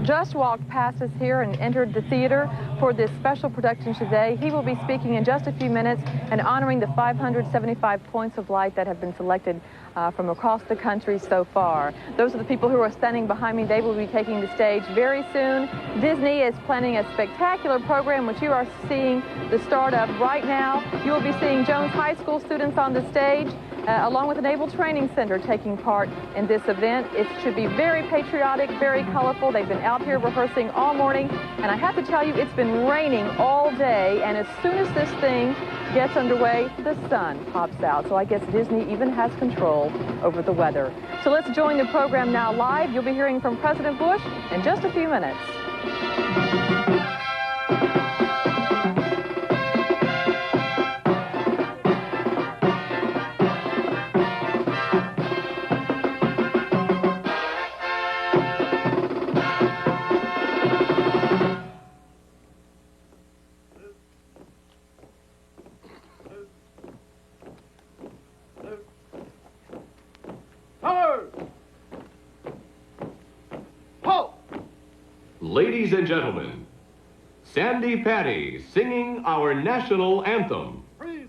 just walked past us here and entered the theater for this special production today. He will be speaking in just a few minutes and honoring the 575 points of light that have been selected from across the country so far. Those are the people who are standing behind me. They will be taking the stage very soon. Disney is planning a spectacular program, which you are seeing the start of right now. You will be seeing Jones High School students on the stage, along with the Naval Training Center taking part in this event. It should be very patriotic, very colorful. They've been out here rehearsing all morning, and I have to tell you, it's been raining all day, and as soon as this thing gets underway, the sun pops out. So I guess Disney even has control over the weather. So let's join the program now live. You'll be hearing from President Bush in just a few minutes. Ladies and gentlemen, Sandy Patty singing our national anthem. Freeze!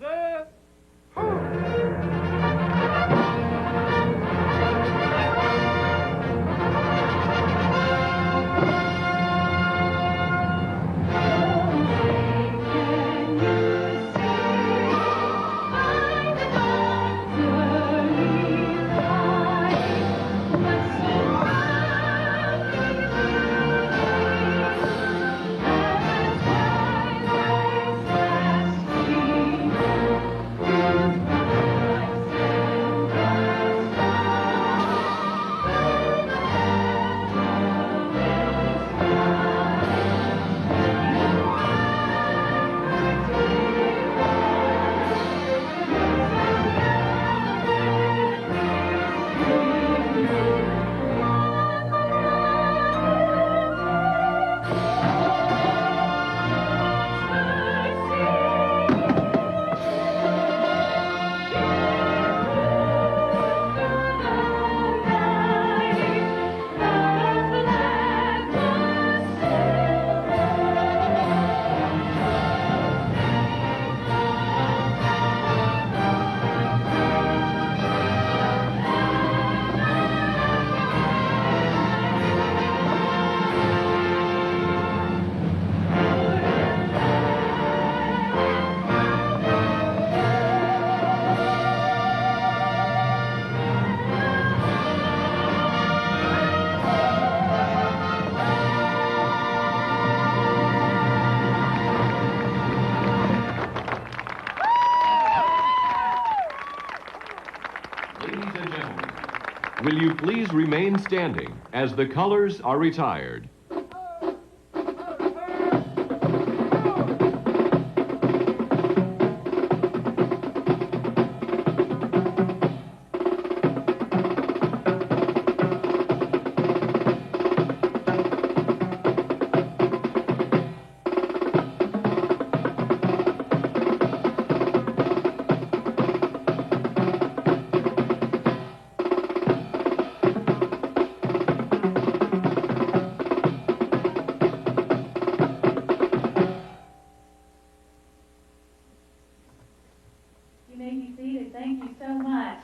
Will you please remain standing as the colors are retired? Thank you so much.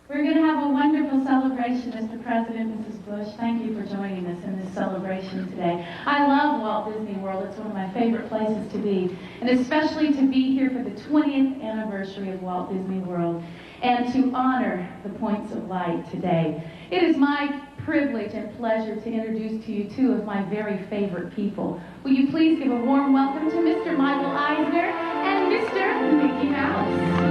We're going to have a wonderful celebration, Mr. President, Mrs. Bush. Thank you for joining us in this celebration today. I love Walt Disney World. It's one of my favorite places to be, and especially to be here for the 20th anniversary of Walt Disney World and to honor the Points of Light today. It is my privilege and pleasure to introduce to you two of my very favorite people. Will you please give a warm welcome to Mr. Michael Eisner and Mr. Mickey Mouse.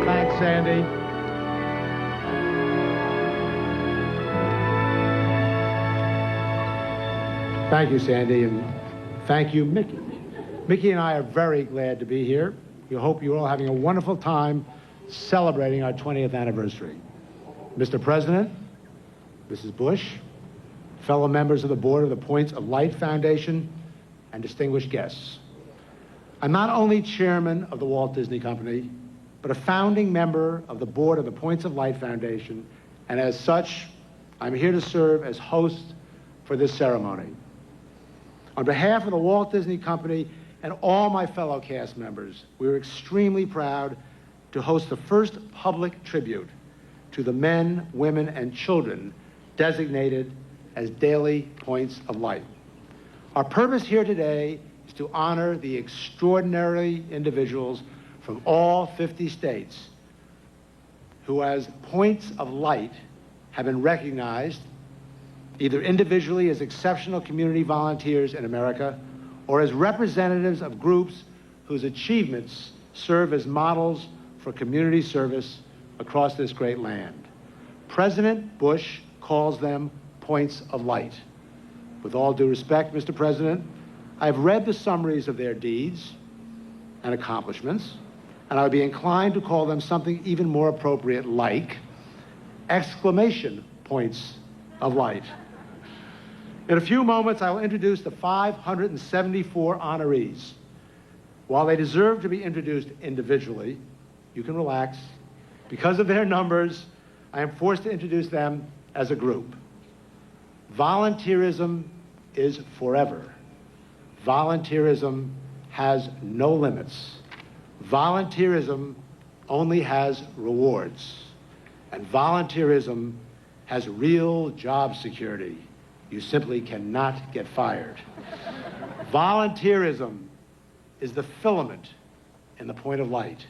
Thanks, Sandy. Thank you, Sandy, and thank you, Mickey. Mickey and I are very glad to be here. We hope you're all having a wonderful time celebrating our 20th anniversary. Mr. President, Mrs. Bush, fellow members of the board of the Points of Light Foundation, and distinguished guests. I'm not only chairman of the Walt Disney Company, but a founding member of the board of the Points of Light Foundation, and as such, I'm here to serve as host for this ceremony. On behalf of the Walt Disney Company and all my fellow cast members, we are extremely proud to host the first public tribute to the men, women, and children designated as daily points of light. Our purpose here today is to honor the extraordinary individuals from all 50 states who, as points of light, have been recognized either individually as exceptional community volunteers in America or as representatives of groups whose achievements serve as models for community service across this great land. President Bush calls them points of light. With all due respect, Mr. President, I've read the summaries of their deeds and accomplishments, and I would be inclined to call them something even more appropriate, like exclamation points of light. In a few moments, I will introduce the 574 honorees. While they deserve to be introduced individually, you can relax. Because of their numbers, I am forced to introduce them as a group. Volunteerism is forever. Volunteerism has no limits. Volunteerism only has rewards. And volunteerism has real job security. You simply cannot get fired. Volunteerism is the filament in the point of light.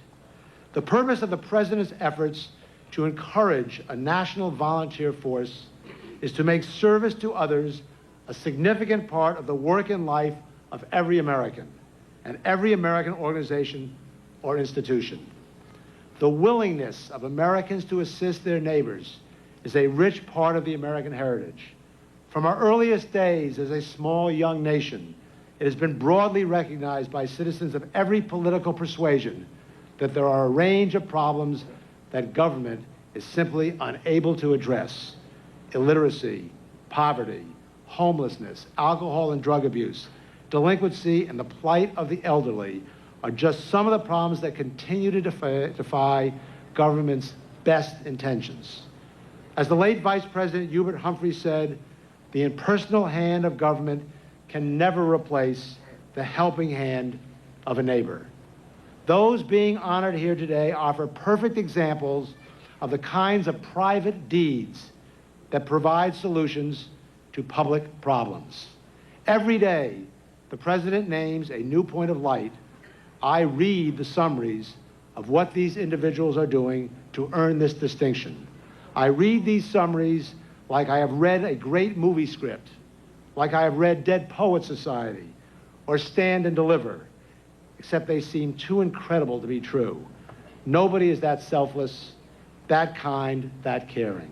The purpose of the President's efforts to encourage a national volunteer force is to make service to others a significant part of the work and life of every American and every American organization or institution. The willingness of Americans to assist their neighbors is a rich part of the American heritage. From our earliest days as a small young nation, it has been broadly recognized by citizens of every political persuasion that there are a range of problems that government is simply unable to address. Illiteracy, poverty, homelessness, alcohol and drug abuse, delinquency, and the plight of the elderly are just some of the problems that continue to defy government's best intentions. As the late Vice President Hubert Humphrey said, the impersonal hand of government can never replace the helping hand of a neighbor. Those being honored here today offer perfect examples of the kinds of private deeds that provide solutions to public problems. Every day, the President names a new point of light. I read the summaries of what these individuals are doing to earn this distinction. I read these summaries like I have read a great movie script, like I have read Dead Poets Society or Stand and Deliver, except they seem too incredible to be true. Nobody is that selfless, that kind, that caring.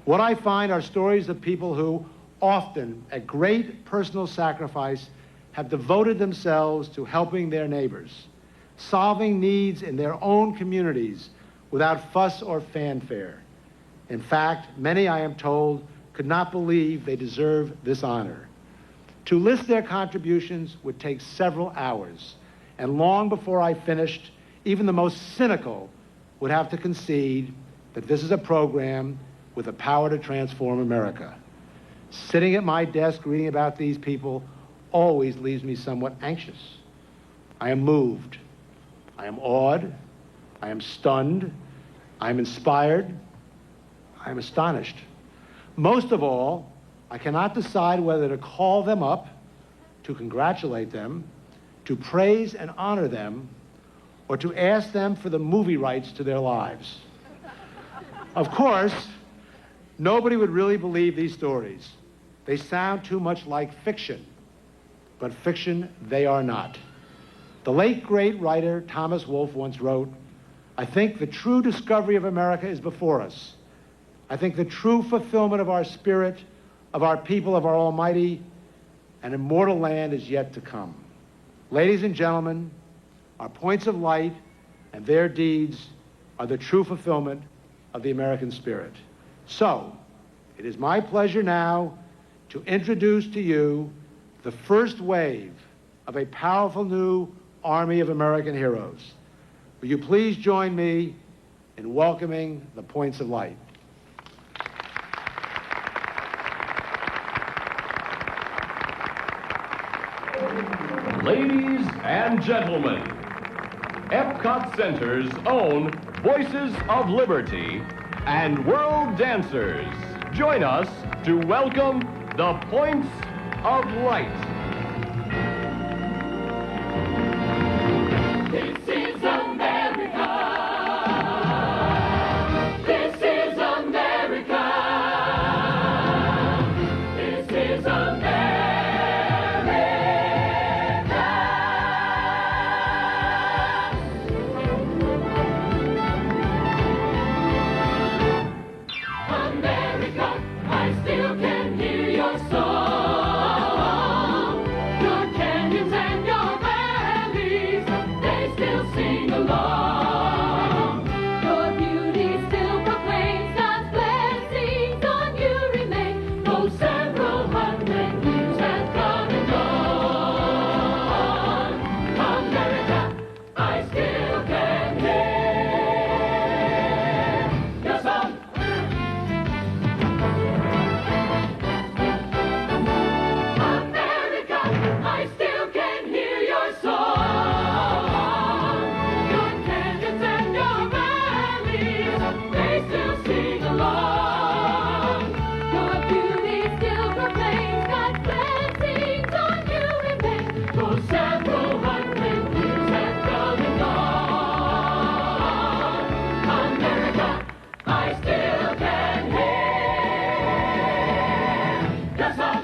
What I find are stories of people who, often at great personal sacrifice, have devoted themselves to helping their neighbors, solving needs in their own communities without fuss or fanfare. In fact, many, I am told, could not believe they deserve this honor. To list their contributions would take several hours, and long before I finished, even the most cynical would have to concede that this is a program with the power to transform America. Sitting at my desk reading about these people always leaves me somewhat anxious. I am moved. I am awed. I am stunned. I am inspired. I am astonished. Most of all, I cannot decide whether to call them up, to congratulate them, to praise and honor them, or to ask them for the movie rights to their lives. Of course, nobody would really believe these stories. They sound too much like fiction, but fiction they are not. The late, great writer Thomas Wolfe once wrote, "I think the true discovery of America is before us. I think the true fulfillment of our spirit, of our people, of our almighty and immortal land is yet to come." Ladies and gentlemen, our points of light and their deeds are the true fulfillment of the American spirit. So, it is my pleasure now to introduce to you the first wave of a powerful new army of American heroes. Will you please join me in welcoming the Points of Light? Ladies and gentlemen, Epcot Center's own Voices of Liberty and World Dancers, join us to welcome the Points of Light. This is America. This is America. This is America. America, I still can hear your song. Your canyons and your valleys, they still sing along. Your beauty still proclaims God's blessings on you remain. Though several hundred years have come and gone, America, I still can hear your song. America, I still can hear your song. Your canyons and your valleys, they still sing along. Your beauty still proclaims God's blessings on you remain. Though several hundred years have come and gone, America, I still can hear your song.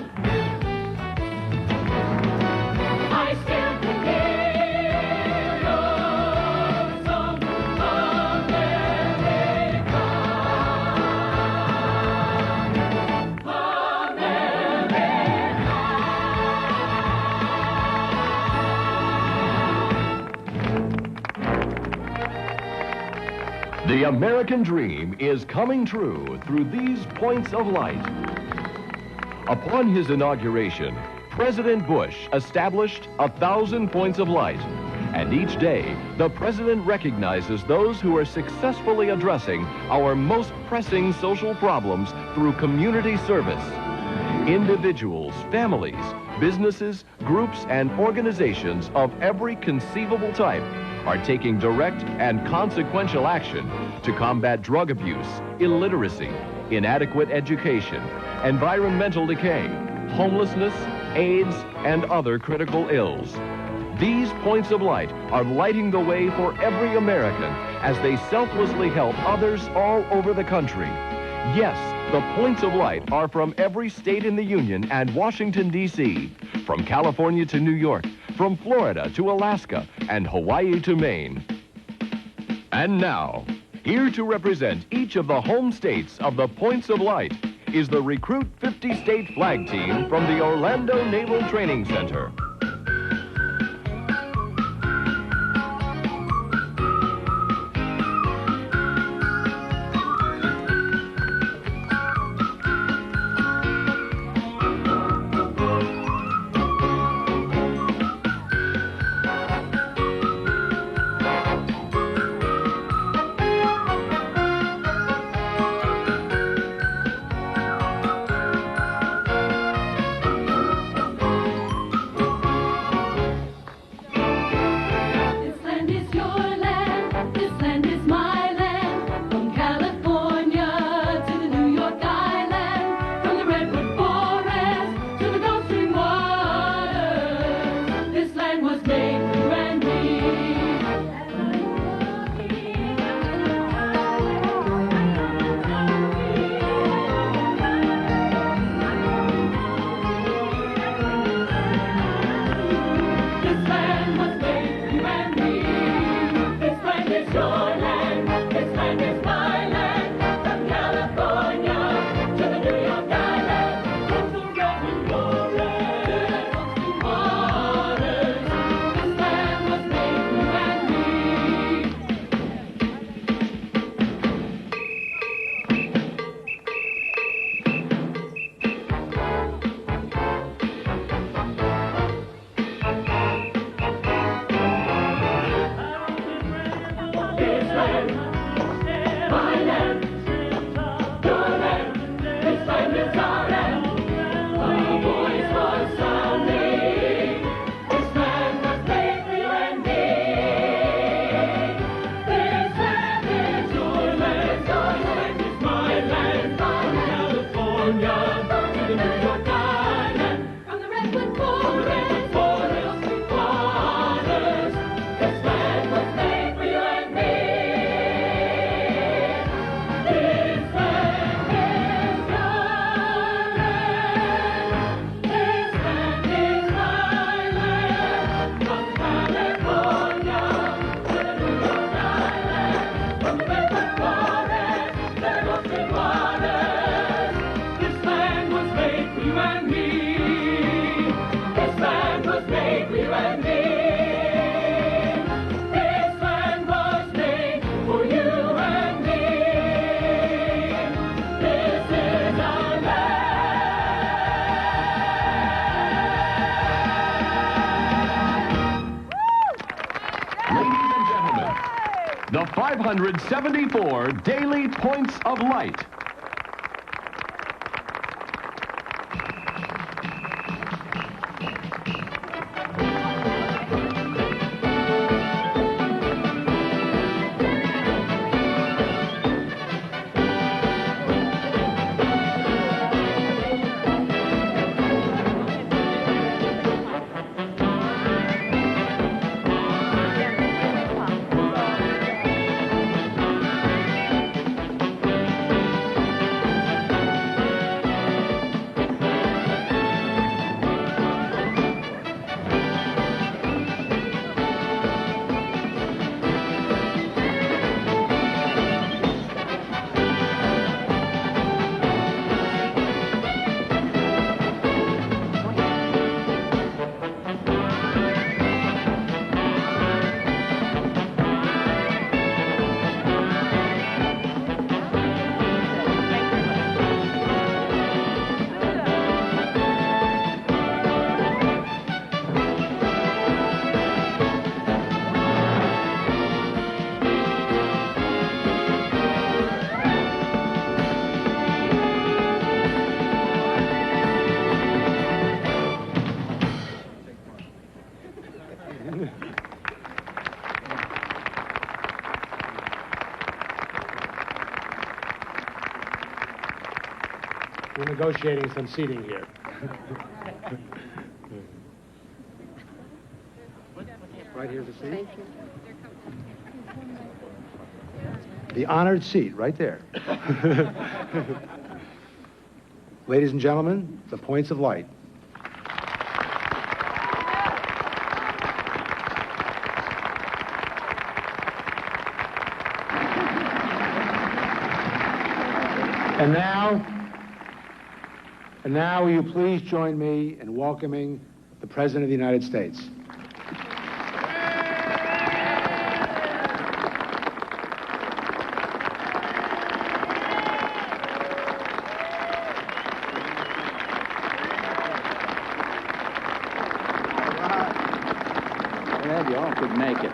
I still can hear your song, America. The American dream is coming true through these points of light. Upon his inauguration, President Bush established 1,000 points of light. And each day, the president recognizes those who are successfully addressing our most pressing social problems through community service. Individuals, families, businesses, groups, and organizations of every conceivable type are taking direct and consequential action to combat drug abuse, illiteracy, inadequate education, environmental decay, homelessness, AIDS, and other critical ills. These points of light are lighting the way for every American as they selflessly help others all over the country. Yes, the points of light are from every state in the Union and Washington, D.C., from California to New York, from Florida to Alaska, and Hawaii to Maine. And now, here to represent each of the home states of the Points of Light is the Recruit 50 State Flag Team from the Orlando Naval Training Center. California to the New York Island, from the Redwood Forest to the waters, this land was made for you and me. This land is your land. This land is my land. From California to the New York Island, from the Redwood Forest to the ocean waters, this land was made for you and me. This land was made for you and me. This land was made for you and me. This is our land. Ladies and gentlemen, the 574 Daily Points of Light. We're negotiating some seating here. Right here's the seat. The honored seat, right there. Ladies and gentlemen, the points of light. And now, will you please join me in welcoming the President of the United States. Glad you all could make it.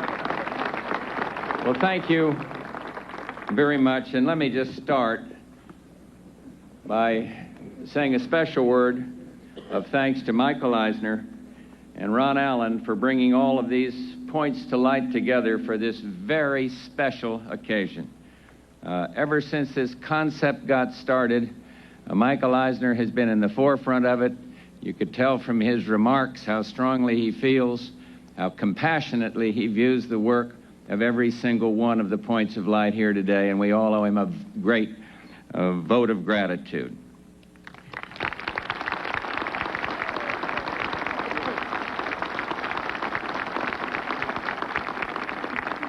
Well, thank you very much, and let me just start by saying a special word of thanks to Michael Eisner and Ron Allen for bringing all of these points to light together for this very special occasion. Ever since this concept got started, Michael Eisner has been in the forefront of it. You could tell from his remarks how strongly he feels, how compassionately he views the work of every single one of the points of light here today, and we all owe him a great vote of gratitude.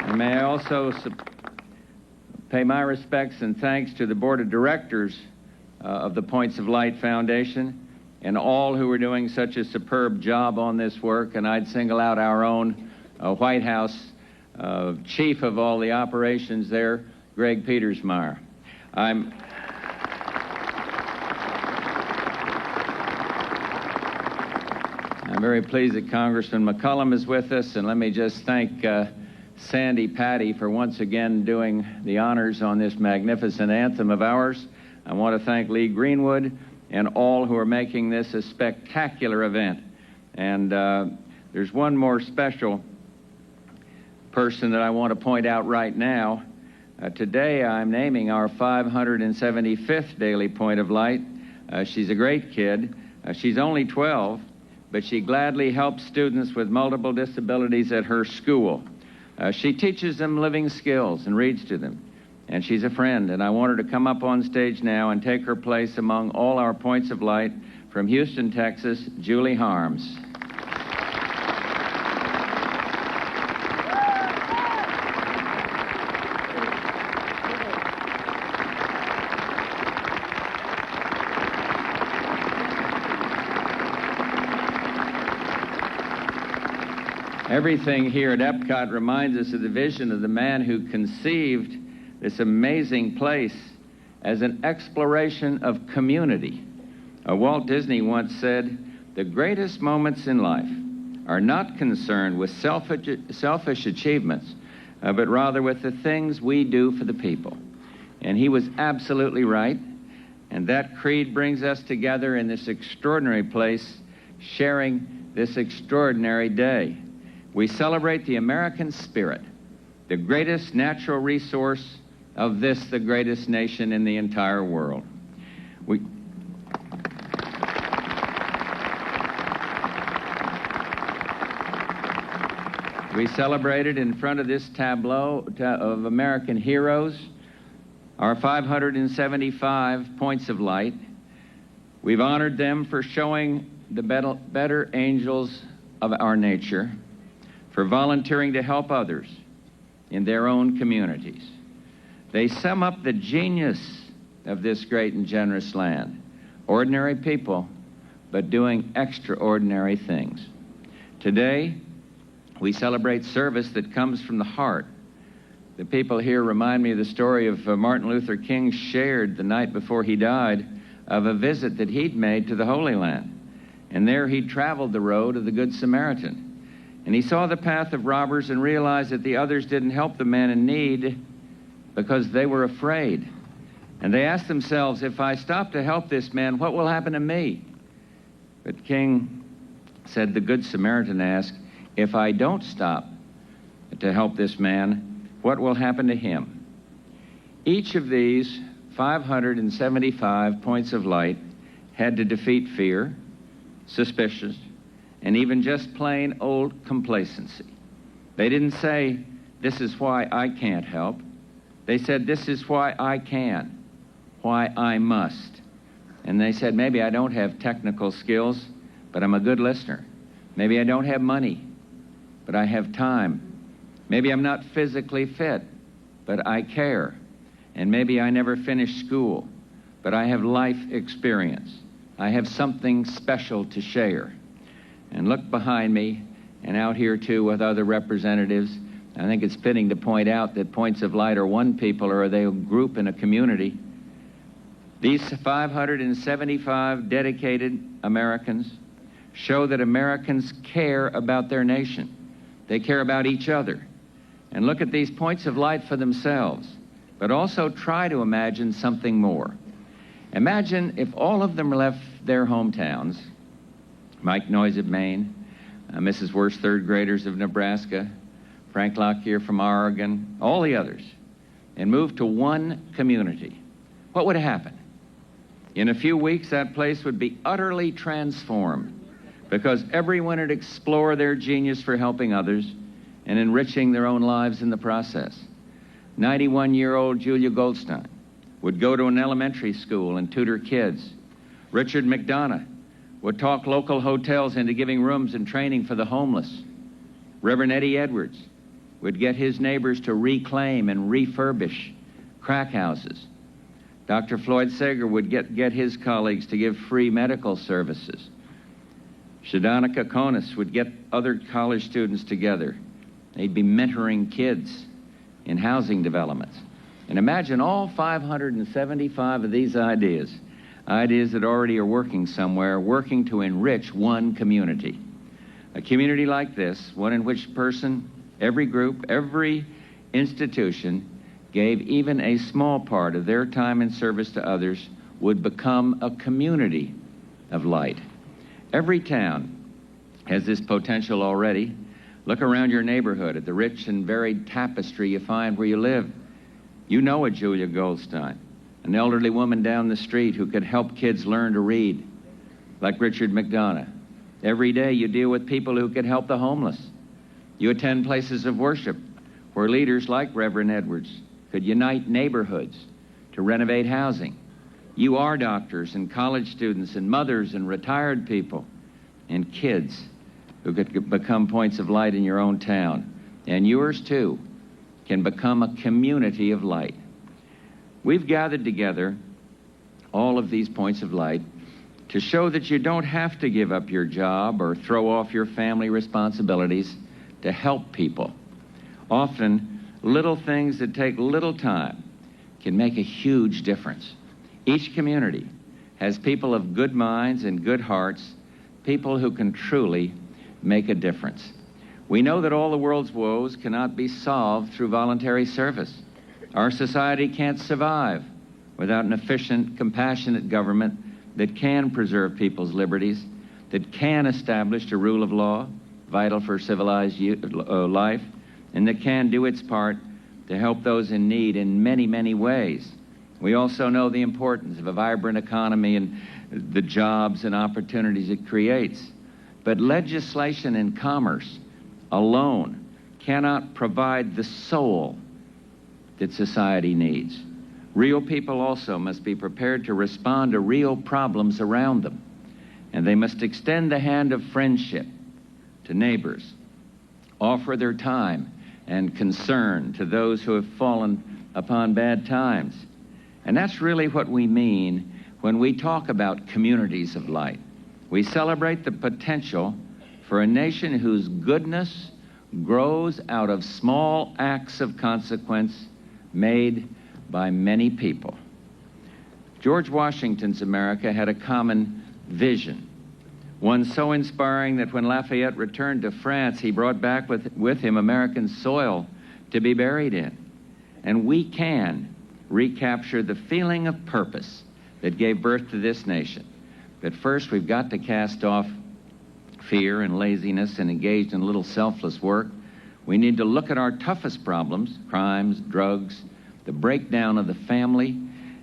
And may I also pay my respects and thanks to the Board of Directors of the Points of Light Foundation and all who are doing such a superb job on this work, and I'd single out our own White House chief of all the operations there, Greg Petersmeyer. I'm very pleased that Congressman McCollum is with us, and let me just thank Sandy Patty for once again doing the honors on this magnificent anthem of ours. I want to thank Lee Greenwood and all who are making this a spectacular event. And there's one more special person that I want to point out right now. Today I'm naming our 575th Daily Point of Light, She's a great kid. She's only 12, but she gladly helps students with multiple disabilities at her school. She teaches them living skills and reads to them. And she's a friend, and I want her to come up on stage now and take her place among all our points of light. From Houston, Texas, Julie Harms. Everything here at Epcot reminds us of the vision of the man who conceived this amazing place as an exploration of community. Walt Disney once said, "The greatest moments in life are not concerned with selfish achievements, but rather with the things we do for the people." And he was absolutely right. And that creed brings us together in this extraordinary place, sharing this extraordinary day. We celebrate the American spirit, the greatest natural resource of this, the greatest nation in the entire world. We celebrated in front of this tableau of American heroes, our 575 points of light. We've honored them for showing the better angels of our nature, for volunteering to help others in their own communities. They sum up the genius of this great and generous land. Ordinary people, but doing extraordinary things. Today, we celebrate service that comes from the heart. The people here remind me of the story of Martin Luther King shared the night before he died of a visit that he'd made to the Holy Land. And there he traveled the road of the Good Samaritan. And he saw the path of robbers and realized that the others didn't help the man in need because they were afraid. And they asked themselves, if I stop to help this man, what will happen to me? But King said, the Good Samaritan asked, if I don't stop to help this man, what will happen to him? Each of these 575 points of light had to defeat fear, suspicion, and even just plain old complacency. They didn't say, this is why I can't help. They said, this is why I can, why I must. And they said, maybe I don't have technical skills, but I'm a good listener. Maybe I don't have money, but I have time. Maybe I'm not physically fit, but I care. And maybe I never finished school, but I have life experience. I have something special to share. And look behind me and out here too with other representatives. I think it's fitting to point out that points of light are one people or are they a group in a community. These 575 dedicated Americans show that Americans care about their nation. They care about each other. And look at these points of light for themselves, but also try to imagine something more. Imagine if all of them left their hometowns, Mike Noyes of Maine, Mrs. Worst third graders of Nebraska, Frank Lockyer from Oregon, all the others, and moved to one community. What would happen? In a few weeks, that place would be utterly transformed because everyone would explore their genius for helping others and enriching their own lives in the process. 91-year-old Julia Goldstein would go to an elementary school and tutor kids. Richard McDonough would talk local hotels into giving rooms and training for the homeless. Reverend Eddie Edwards would get his neighbors to reclaim and refurbish crack houses. Dr. Floyd Sager would get his colleagues to give free medical services. Shadanika Konis would get other college students together. They'd be mentoring kids in housing developments. And imagine all 575 of these ideas that already are working somewhere, working to enrich one community. A community like this, one in which person, every group, every institution gave even a small part of their time and service to others, would become a community of light. Every town has this potential already. Look around your neighborhood at the rich and varied tapestry you find where you live. You know a Julia Goldstein. an elderly woman down the street who could help kids learn to read, like Richard McDonough. Every day you deal with people who could help the homeless. You attend places of worship where leaders like Reverend Edwards could unite neighborhoods to renovate housing. You are doctors and college students and mothers and retired people and kids who could become points of light in your own town. And yours, too, can become a community of light. We've gathered together all of these points of light to show that you don't have to give up your job or throw off your family responsibilities to help people. Often, little things that take little time can make a huge difference. Each community has people of good minds and good hearts, people who can truly make a difference. We know that all the world's woes cannot be solved through voluntary service. Our society can't survive without an efficient, compassionate government that can preserve people's liberties, that can establish a rule of law, vital for civilized life, and that can do its part to help those in need in many, many ways. We also know the importance of a vibrant economy and the jobs and opportunities it creates. But legislation and commerce alone cannot provide the soul that society needs. Real people also must be prepared to respond to real problems around them, and they must extend the hand of friendship to neighbors, offer their time and concern to those who have fallen upon bad times. And that's really what we mean when we talk about communities of light. We celebrate the potential for a nation whose goodness grows out of small acts of consequence made by many people. George Washington's America had a common vision, one so inspiring that when Lafayette returned to France, he brought back with him American soil to be buried in. And we can recapture the feeling of purpose that gave birth to this nation. But first, we've got to cast off fear and laziness and engage in a little selfless work. We need to look at our toughest problems, crimes, drugs, the breakdown of the family,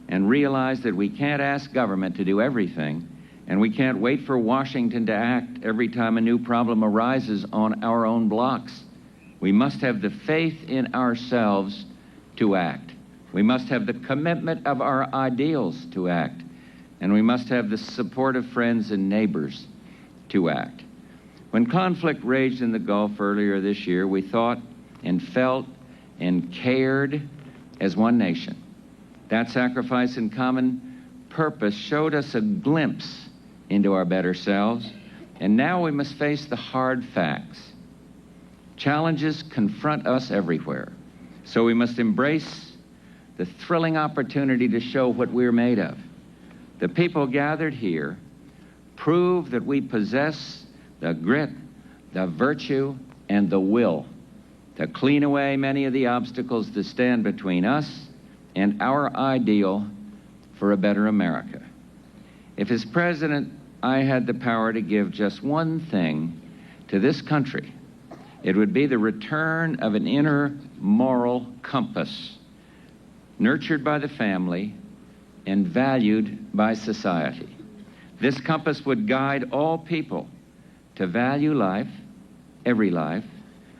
and realize that we can't ask government to do everything, and we can't wait for Washington to act every time a new problem arises on our own blocks. We must have the faith in ourselves to act. We must have the commitment of our ideals to act. And we must have the support of friends and neighbors to act. When conflict raged in the Gulf earlier this year, we thought and felt and cared as one nation. That sacrifice and common purpose showed us a glimpse into our better selves, and now we must face the hard facts. Challenges confront us everywhere, so we must embrace the thrilling opportunity to show what we're made of. The people gathered here prove that we possess the grit, the virtue, and the will to clean away many of the obstacles that stand between us and our ideal for a better America. If as president I had the power to give just one thing to this country, it would be the return of an inner moral compass, nurtured by the family and valued by society. This compass would guide all people to value life, every life.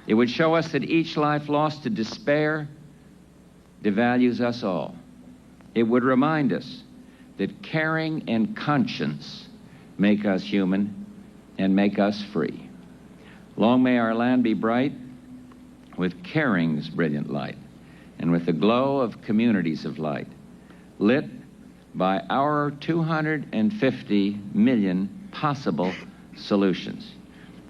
It would show us that each life lost to despair devalues us all. It would remind us that caring and conscience make us human and make us free. Long may our land be bright with caring's brilliant light and with the glow of communities of light, lit by our 250 million possible solutions.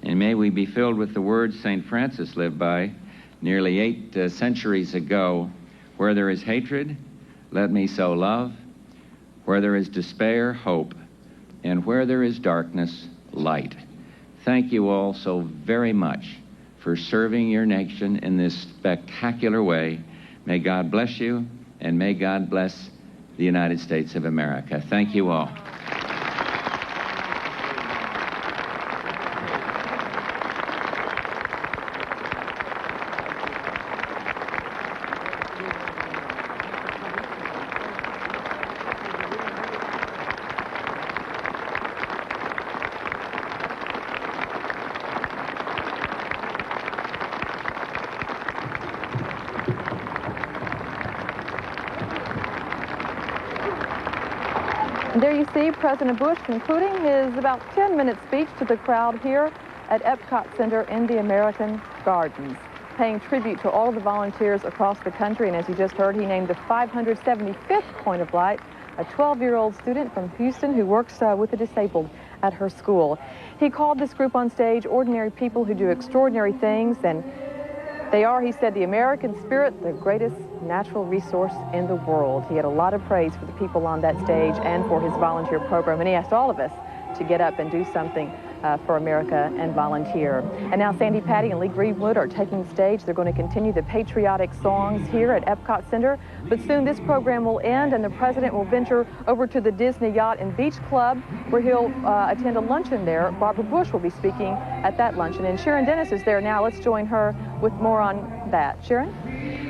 And may we be filled with the words St. Francis lived by nearly 8 centuries ago: where there is hatred, let me sow love; where there is despair, hope; and where there is darkness, light. Thank you all so very much for serving your nation in this spectacular way. May God bless you, and may God bless the United States of America. Thank you all. And there you see President Bush concluding his about 10-minute speech to the crowd here at Epcot Center in the American Gardens, paying tribute to all of the volunteers across the country. And as you just heard, he named the 575th Point of Light a 12-year-old student from Houston who works with the disabled at her school. He called this group on stage ordinary people who do extraordinary things, and they are, he said, the American spirit, the greatest natural resource in the world. He had a lot of praise for the people on that stage and for his volunteer program, and he asked all of us to get up and do something for America and volunteer. And now Sandy Patty and Lee Greenwood are taking the stage. They're going to continue the patriotic songs here at Epcot Center. But soon this program will end and the president will venture over to the Disney Yacht and Beach Club, where he'll attend a luncheon there. Barbara Bush will be speaking at that luncheon. And Sharon Dennis is there now. Let's join her with more on that. Sharon?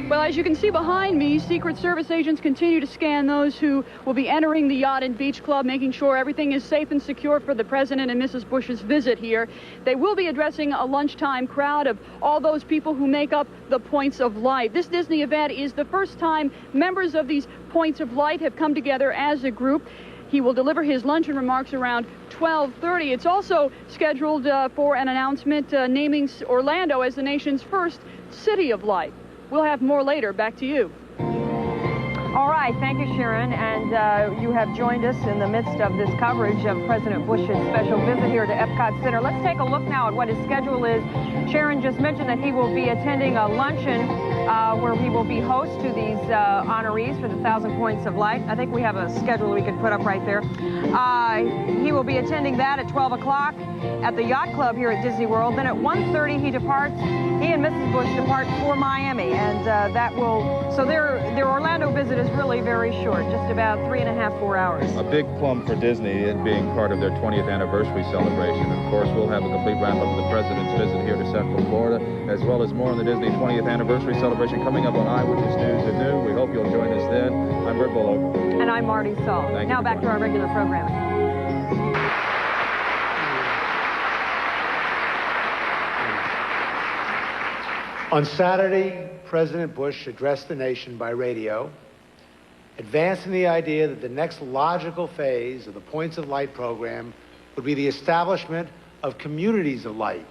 Well, as you can see behind me, Secret Service agents continue to scan those who will be entering the Yacht and Beach Club, making sure everything is safe and secure for the President and Mrs. Bush's visit here. They will be addressing a lunchtime crowd of all those people who make up the Points of Light. This Disney event is the first time members of these Points of Light have come together as a group. He will deliver his luncheon remarks around 12:30. It's also scheduled for an announcement naming Orlando as the nation's first City of Light. We'll have more later. Back to you. All right, thank you, Sharon. And you have joined us in the midst of this coverage of President Bush's special visit here to Epcot Center. Let's take a look now at what his schedule is. Sharon just mentioned that he will be attending a luncheon where he will be host to these honorees for the 1,000 Points of Light. I think we have a schedule we could put up right there. He will be attending that at 12 o'clock at the Yacht Club here at Disney World. Then at 1:30 he departs. He and Mrs. Bush depart for Miami, and that will, so their Orlando visit is really very short, just about 3.5, 4 hours. A big plum for Disney, it being part of their 20th anniversary celebration. Of course, we'll have a complete wrap-up of the President's visit here to Central Florida, as well as more on the Disney 20th anniversary celebration coming up on Eyewitness News at noon. We hope you'll join us then. I'm Bert Bullock. And I'm Marty Saul. Now back to our regular programming. On Saturday, President Bush addressed the nation by radio, advancing the idea that the next logical phase of the Points of Light program would be the establishment of communities of light,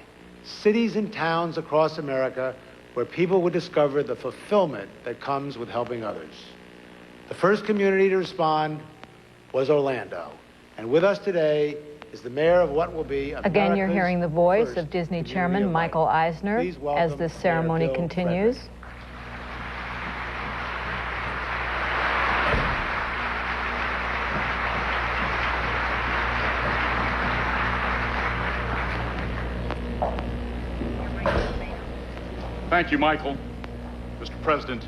cities and towns across America where people would discover the fulfillment that comes with helping others. The first community to respond was Orlando. And with us today is the mayor of what will be America's Again, you're hearing the voice first of Disney community Chairman of light. Michael Eisner Please welcome as this Mayor ceremony Bill continues. Frederick. Thank you, Michael. Mr. President.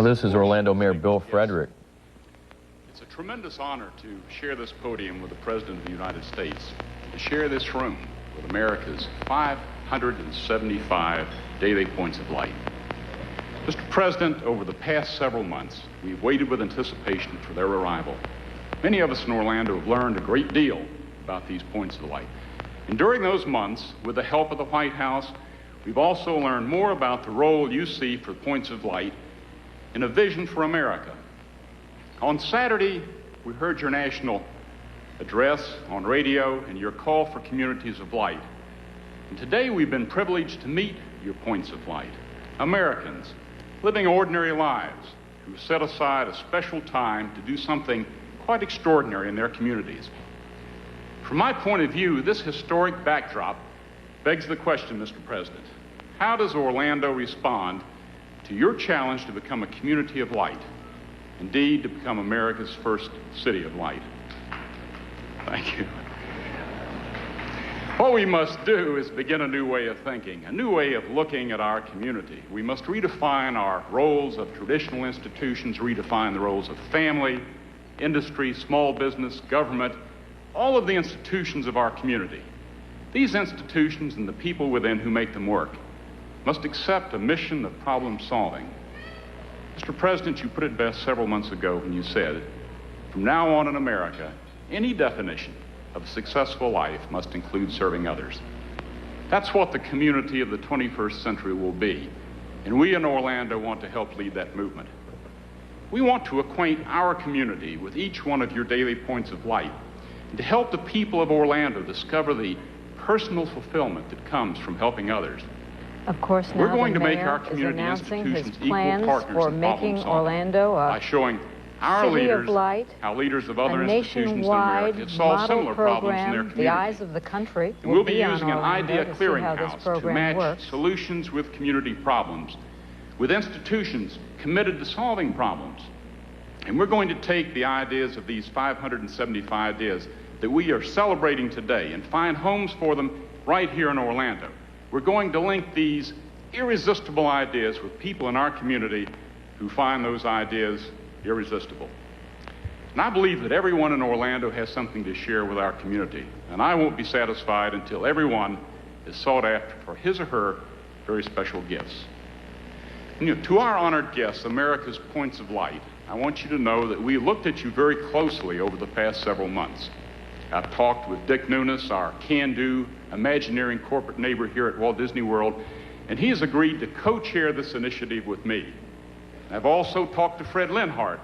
This is Orlando Mayor Bill Frederick. It's a tremendous honor to share this podium with the President of the United States, to share this room with America's 575 daily points of light. Mr. President, over the past several months, we've waited with anticipation for their arrival. Many of us in Orlando have learned a great deal about these points of light. And during those months, with the help of the White House, we've also learned more about the role you see for points of light in a vision for America. On Saturday, we heard your national address on radio and your call for communities of light. And today we've been privileged to meet your points of light, Americans living ordinary lives who set aside a special time to do something quite extraordinary in their communities. From my point of view, this historic backdrop begs the question, Mr. President, how does Orlando respond to your challenge to become a community of light, indeed to become America's first city of light? Thank you. What we must do is begin a new way of thinking, a new way of looking at our community. We must redefine our roles of traditional institutions, redefine the roles of family, industry, small business, government, all of the institutions of our community. These institutions and the people within who make them work must accept a mission of problem solving. Mr. President, you put it best several months ago when you said, from now on in America, any definition of a successful life must include serving others. That's what the community of the 21st century will be, and we in Orlando want to help lead that movement. we want to acquaint our community with each one of your daily points of light and to help the people of Orlando discover the personal fulfillment that comes from helping others. Of course, now We're going the to make our mayor is community announcing his institutions equal plans partners for in making problem-solving Orlando by a showing our city leaders of light, how leaders of a other institutions in America nationwide solve model similar problems in their program. community. The eyes of the country And we'll will be be on using an Orlando idea to see how this clearinghouse to program match works. solutions with community problems, with institutions committed to solving problems. And we're going to take the ideas of these 575 ideas that we are celebrating today and find homes for them right here in Orlando. We're going to link these irresistible ideas with people in our community who find those ideas irresistible. And I believe that everyone in Orlando has something to share with our community, and I won't be satisfied until everyone is sought after for his or her very special gifts. And, to our honored guests, America's Points of Light, I want you to know that we looked at you very closely over the past several months. I've talked with Dick Nunes, our can-do, Imagineering corporate neighbor here at Walt Disney World, and he has agreed to co-chair this initiative with me. I've also talked to Fred Linhart,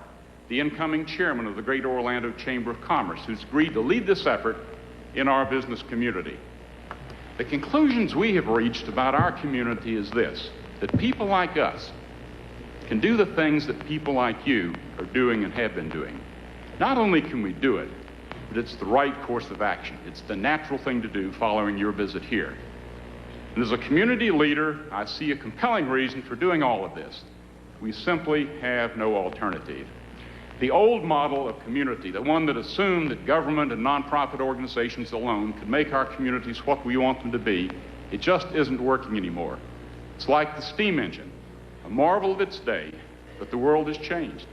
the incoming chairman of the Great Orlando Chamber of Commerce, who's agreed to lead this effort in our business community. The conclusions we have reached about our community is this, that people like us can do the things that people like you are doing and have been doing. Not only can we do it, but it's the right course of action. It's the natural thing to do following your visit here. And as a community leader, I see a compelling reason for doing all of this. We simply have no alternative. The old model of community, the one that assumed that government and nonprofit organizations alone could make our communities what we want them to be, it just isn't working anymore. It's like the steam engine, a marvel of its day, but the world has changed,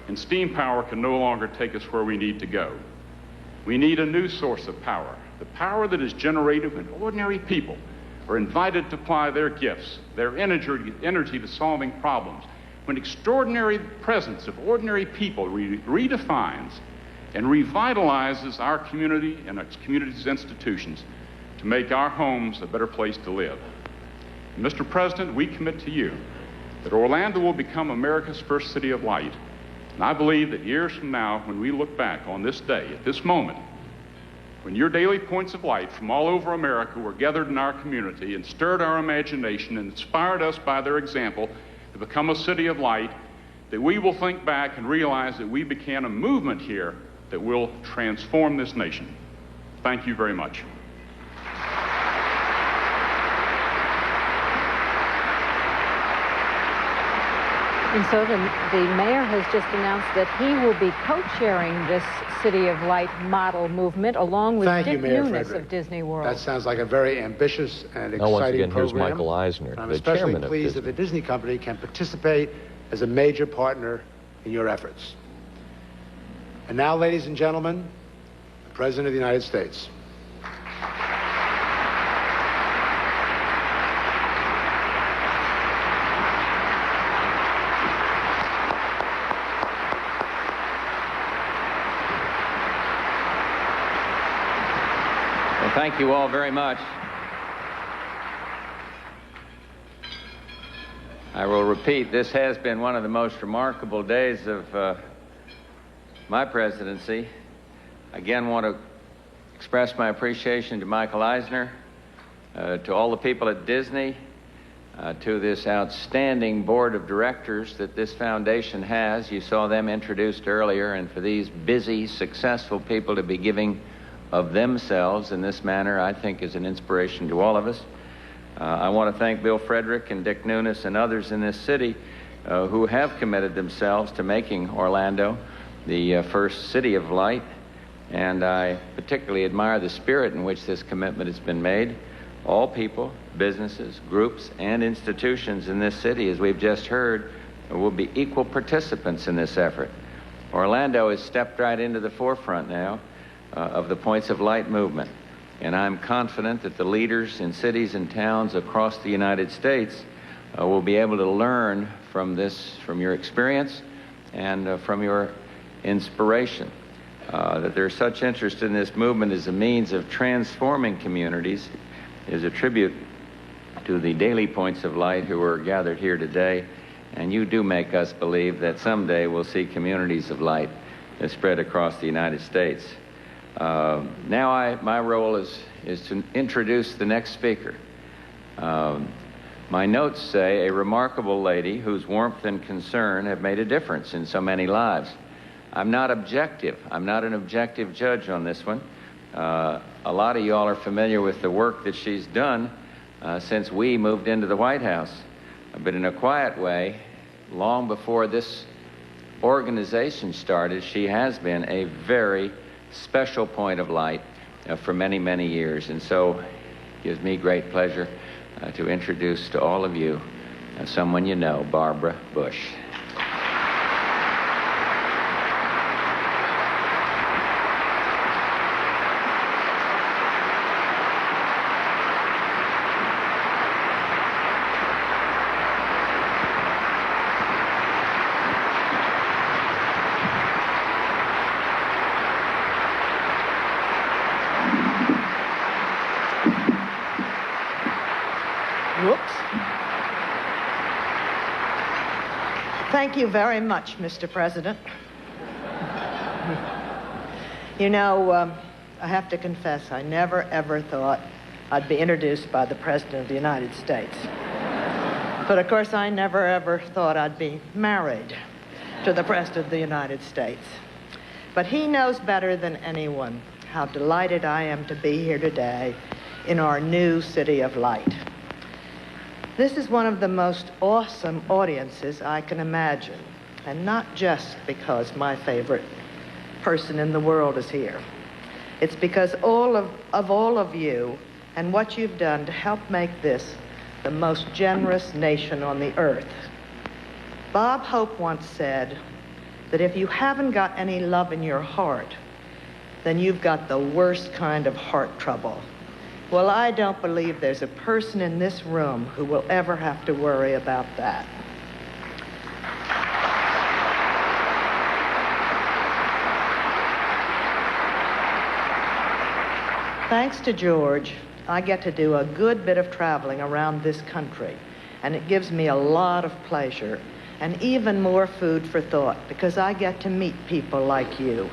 and steam power can no longer take us where we need to go. We need a new source of power, the power that is generated when ordinary people are invited to apply their gifts, their energy to solving problems, when extraordinary presence of ordinary people redefines and revitalizes our community and its community's institutions to make our homes a better place to live. And Mr. President, we commit to you that Orlando will become America's first city of light. And I believe that years from now, when we look back on this day, at this moment, when your daily points of light from all over America were gathered in our community and stirred our imagination and inspired us by their example to become a city of light, that we will think back and realize that we began a movement here that will transform this nation. Thank you very much. And so the mayor has just announced that he will be co-chairing this City of Light model movement along with Thank you, Dick Mayor Nunes Frederick. of Disney World. That sounds like a very ambitious and Now, once exciting again, here's program. Michael Eisner, I'm the especially chairman of pleased that Disney. the Disney Company can participate as a major partner in your efforts. And now, ladies and gentlemen, the President of the United States. Well, thank you all very much. I will repeat, this has been one of the most remarkable days of my presidency. Again, want to express my appreciation to Michael Eisner, to all the people at Disney, to this outstanding board of directors that this foundation has. You saw them introduced earlier, and for these busy, successful people to be giving of themselves in this manner, I think is an inspiration to all of us. I want to thank Bill Frederick and Dick Nunes and others in this city who have committed themselves to making Orlando the first city of light, and I particularly admire the spirit in which this commitment has been made. All people, businesses, groups, and institutions in this city, as we've just heard, will be equal participants in this effort. Orlando has stepped right into the forefront now of the Points of Light movement, and I'm confident that the leaders in cities and towns across the United States will be able to learn from this, from your experience and from your inspiration. That there's such interest in this movement as a means of transforming communities is a tribute to the daily Points of Light who are gathered here today, And you do make us believe that someday we'll see communities of light spread across the United States. Now my role is to introduce the next speaker. My notes say a remarkable lady whose warmth and concern have made a difference in so many lives. I'm not objective. I'm not an objective judge on this one. A lot of y'all are familiar with the work that she's done since we moved into the White House. But in a quiet way, long before this organization started, she has been a very special point of light for many, many years. And so it gives me great pleasure to introduce to all of you someone you know, Barbara Bush. Whoops. Thank you very much, Mr. President. You know, I have to confess, I never, ever thought I'd be introduced by the President of the United States. But of course, I never, ever thought I'd be married to the President of the United States. But he knows better than anyone how delighted I am to be here today in our new City of Light. This is one of the most awesome audiences I can imagine, and not just because my favorite person in the world is here. It's because all of you and what you've done to help make this the most generous nation on the earth. Bob Hope once said that if you haven't got any love in your heart, then you've got the worst kind of heart trouble. Well, I don't believe there's a person in this room who will ever have to worry about that. Thanks to George, I get to do a good bit of traveling around this country, and it gives me a lot of pleasure and even more food for thought because I get to meet people like you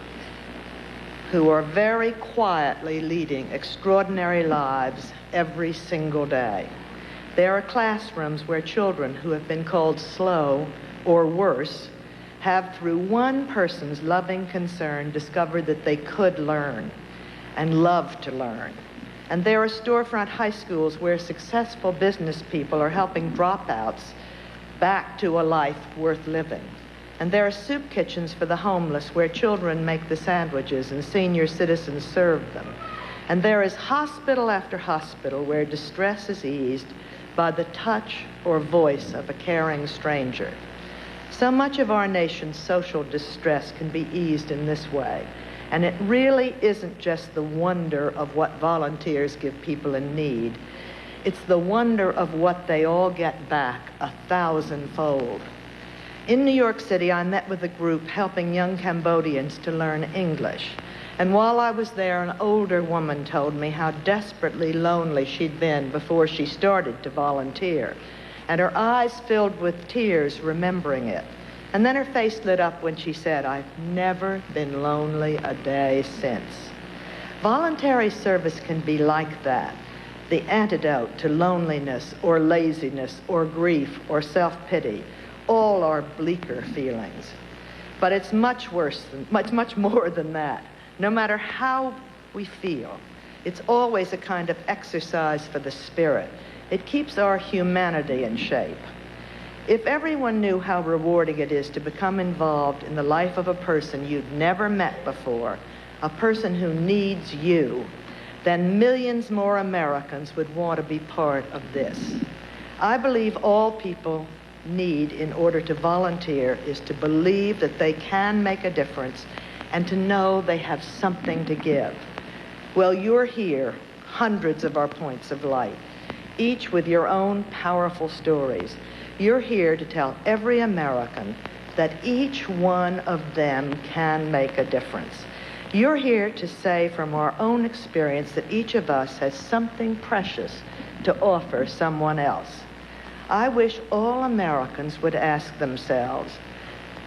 who are very quietly leading extraordinary lives every single day. There are classrooms where children who have been called slow or worse have, through one person's loving concern, discovered that they could learn and love to learn. And there are storefront high schools where successful business people are helping dropouts back to a life worth living. And there are soup kitchens for the homeless where children make the sandwiches and senior citizens serve them. And there is hospital after hospital where distress is eased by the touch or voice of a caring stranger. So much of our nation's social distress can be eased in this way. And it really isn't just the wonder of what volunteers give people in need. It's the wonder of what they all get back 1,000-fold. In New York City, I met with a group helping young Cambodians to learn English. And while I was there, an older woman told me how desperately lonely she'd been before she started to volunteer. And her eyes filled with tears remembering it. And then her face lit up when she said, "I've never been lonely a day since." Voluntary service can be like that, the antidote to loneliness or laziness or grief or self-pity. All are bleaker feelings. But it's much worse, much more than that. No matter how we feel, it's always a kind of exercise for the spirit. It keeps our humanity in shape. If everyone knew how rewarding it is to become involved in the life of a person you'd never met before, a person who needs you, then millions more Americans would want to be part of this. I believe all people need in order to volunteer is to believe that they can make a difference and to know they have something to give. Well, you're here, hundreds of our points of light, each with your own powerful stories. You're here to tell every American that each one of them can make a difference. You're here to say from our own experience that each of us has something precious to offer someone else. I wish all Americans would ask themselves,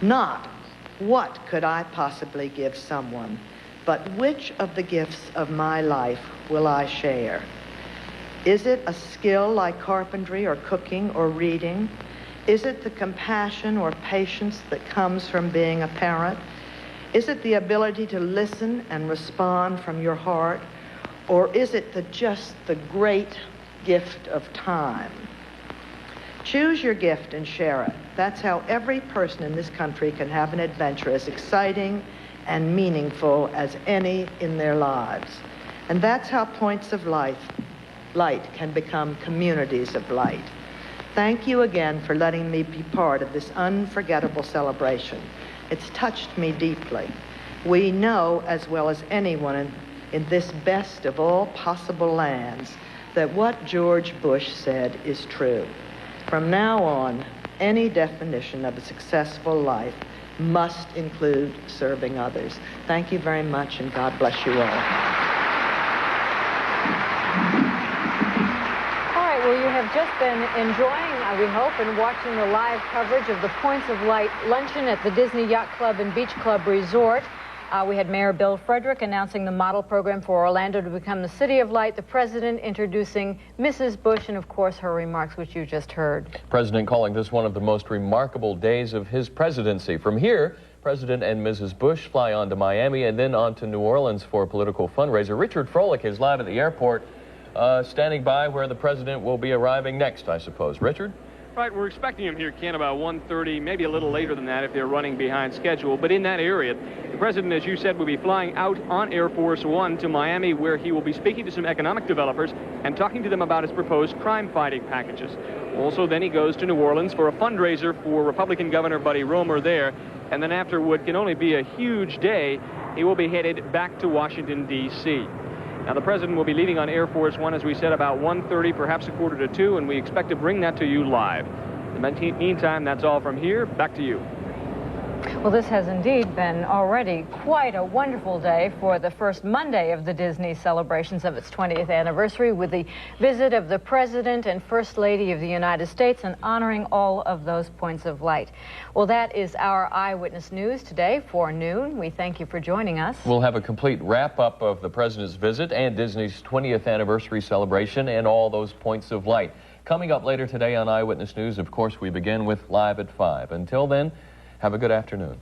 not what could I possibly give someone, but which of the gifts of my life will I share? Is it a skill like carpentry or cooking or reading? Is it the compassion or patience that comes from being a parent? Is it the ability to listen and respond from your heart? Or is it just the great gift of time? Choose your gift and share it. That's how every person in this country can have an adventure as exciting and meaningful as any in their lives. And that's how points of light can become communities of light. Thank you again for letting me be part of this unforgettable celebration. It's touched me deeply. We know as well as anyone in this best of all possible lands that what George Bush said is true. From now on, any definition of a successful life must include serving others. Thank you very much, and God bless you all. All right, well, you have just been enjoying, we hope, and watching the live coverage of the Points of Light luncheon at the Disney Yacht Club and Beach Club Resort. We had Mayor Bill Frederick announcing the model program for Orlando to become the City of Light, the President introducing Mrs. Bush, and of course her remarks, which you just heard. President calling this one of the most remarkable days of his presidency. From here, President and Mrs. Bush fly on to Miami and then on to New Orleans for a political fundraiser. Richard Froelich is live at the airport, standing by where the President will be arriving next, I suppose. Richard? Right, we're expecting him here, Ken, about 1:30, maybe a little later than that if they're running behind schedule. But in that area, the President, as you said, will be flying out on Air Force One to Miami, where he will be speaking to some economic developers and talking to them about his proposed crime-fighting packages. Also, then he goes to New Orleans for a fundraiser for Republican Governor Buddy Roemer there. And then after what can only be a huge day, he will be headed back to Washington, D.C. Now, the President will be leaving on Air Force One, as we said, about 1:30, perhaps 1:45, and we expect to bring that to you live. In the meantime, that's all from here. Back to you. Well, this has indeed been already quite a wonderful day for the first Monday of the Disney celebrations of its 20th anniversary, with the visit of the President and First Lady of the United States and honoring all of those points of light. Well, that is our Eyewitness News today for noon. We thank you for joining us. We'll have a complete wrap-up of the President's visit and Disney's 20th anniversary celebration and all those points of light. Coming up later today on Eyewitness News, of course, we begin with Live at 5. Until then, have a good afternoon.